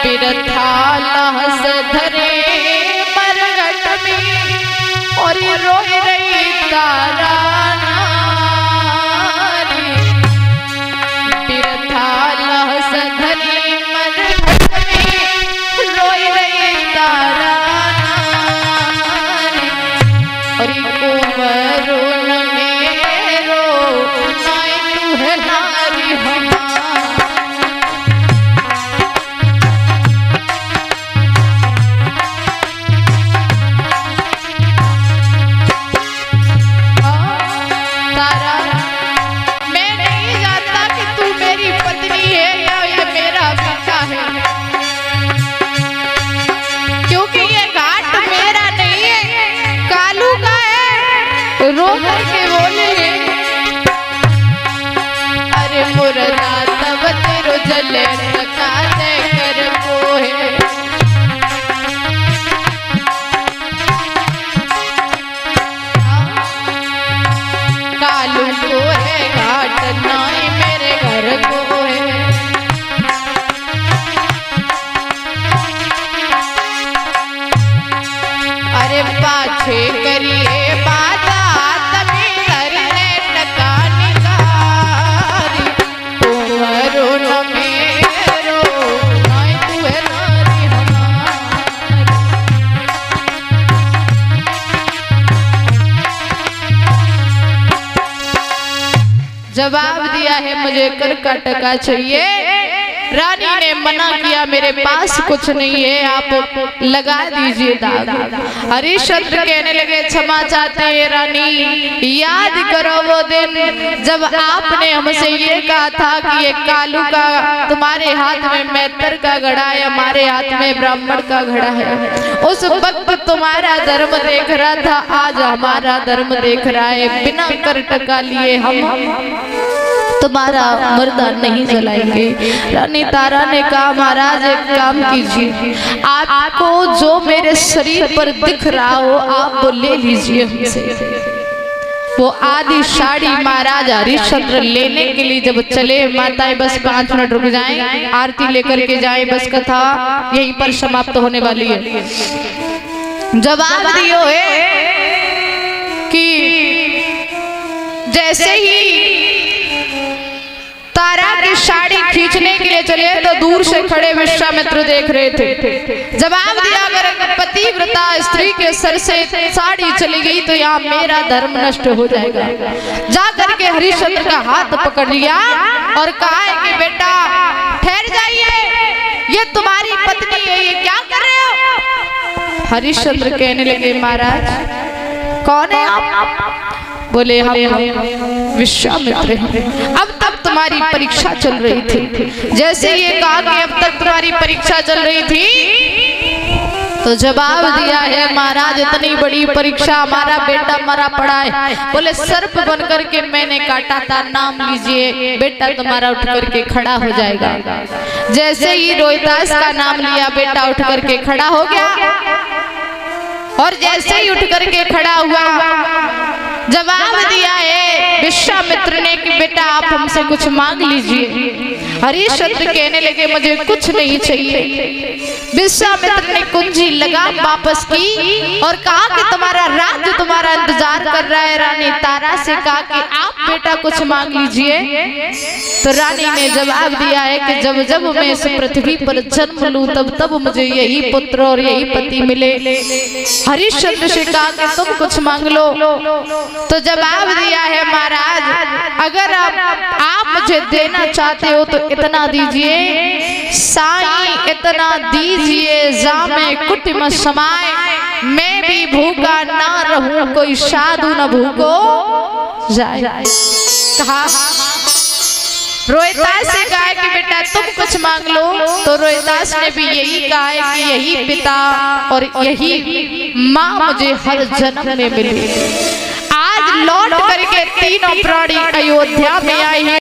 बिरथा लहस धरे मरघट में और रोई रही तारा नारी। बिरथा लहस धरे मरघट में रोई रही तारा नारी। और कुंवरो न मेरो नाय तू है नारी रो करके बोले, अरे मुर्दा तब तेरो जले टका दे कर कोहे। कालू को है घाट नाई मेरे घर को है। अरे पाछे करिए जवाब दिया है मुझे कर का टका चाहिए। रानी ने मना किया मेरे पास कुछ नहीं है, आप लगा दीजिए दाग। हरिश्चंद्र कहने लगे क्षमा चाहते हैं रानी, याद करो वो दिन जब आपने हमसे ये कहा था कि ये कालू का तुम्हारे हाथ में मैत्र का घड़ा है, हमारे हाथ में ब्राह्मण का घड़ा है। उस वक्त तुम्हारा धर्म देख रहा था, आज हमारा धर्म देख रहा है। बिना कर टका लिए हम तुम्हारा मुर्दा नहीं जलाएंगे। रानी तारा ने कहा महाराज एक काम कीजिए, आपको जो मेरे शरीर पर दिख रहा हो आप वो ले लीजिए हमसे। वो आधी साड़ी महाराज हरिश्चंद्र लेने के लिए जब चले, माताएं बस 5 मिनट रुक जाएं, आरती लेकर के जाएं, बस कथा यहीं पर समाप्त होने वाली है। जवाब दियो है कि जैसे ही तारा की साड़ी खींचने के लिए चले तो दूर से खड़े विश्वामित्र देख रहे थे। जवाब दिया अगर पतिव्रता स्त्री के सर से साड़ी चली गई तो यहाँ मेरा धर्म नष्ट हो जाएगा। जा करके हरिश्चंद्र का हाथ पकड़ लिया और कहा है कि बेटा ठहर जाइए, ये तुम्हारी पत्नी है, ये क्या कर रहे हो? हरिश्चंद्र कहने लगे महाराज कौन है आप? बोले हम विश्वामित्र हैं। अब तक तुम्हारी परीक्षा चल रही थी। जैसे ये कहा कि अब तक तुम्हारी परीक्षा चल रही थी तो जवाब दिया है महाराज इतनी बड़ी परीक्षा हमारा बेटा मरा पड़ा है। बोले सर्प बन करके मैंने काटा था, नाम लीजिए, बेटा तुम्हारा उठ करके खड़ा हो जाएगा। जैसे ही रोहितास का नाम लिया बेटा उठ करके खड़ा हो गया और जैसे ही उठ करके खड़ा हुआ जवाब दिया है विश्वामित्र ने कि बेटा आप हमसे कुछ मांग लीजिए। हरिश्चंद्र कहने लगे मुझे कुछ नहीं चाहिए। विश्वामित्र ने कुंजी लगाम वापस की और कहा कि तुम्हारा राज्य तुम्हारा इंतजार कर रहा है। रानी तारा से कहा कि आप बेटा कुछ मांग लीजिए। तो रानी ने जवाब दिया है कि जब जब मैं इस पृथ्वी पर जन्म लूं तब तब मुझे यही पुत्र और यही पति मिले। हरिश्चंद्र से कहा कि तुम कुछ मांग लो। तो जवाब दिया है महाराज अगर आप मुझे देना चाहते हो तो इतना दीजिए, साईं इतना दीजिए जामे कुटुंब समाए, मैं भी भूखा ना रहूं कोई साधु न भूखो जाए। कहा रोहितास से कहा कि बेटा तुम कुछ मांग लो। तो रोहितास ने भी यही कहा है कि यही पिता और यही माँ मुझे हर जन्म में मिले। आज लौट करके तीनों प्राणी अयोध्या में आए हैं।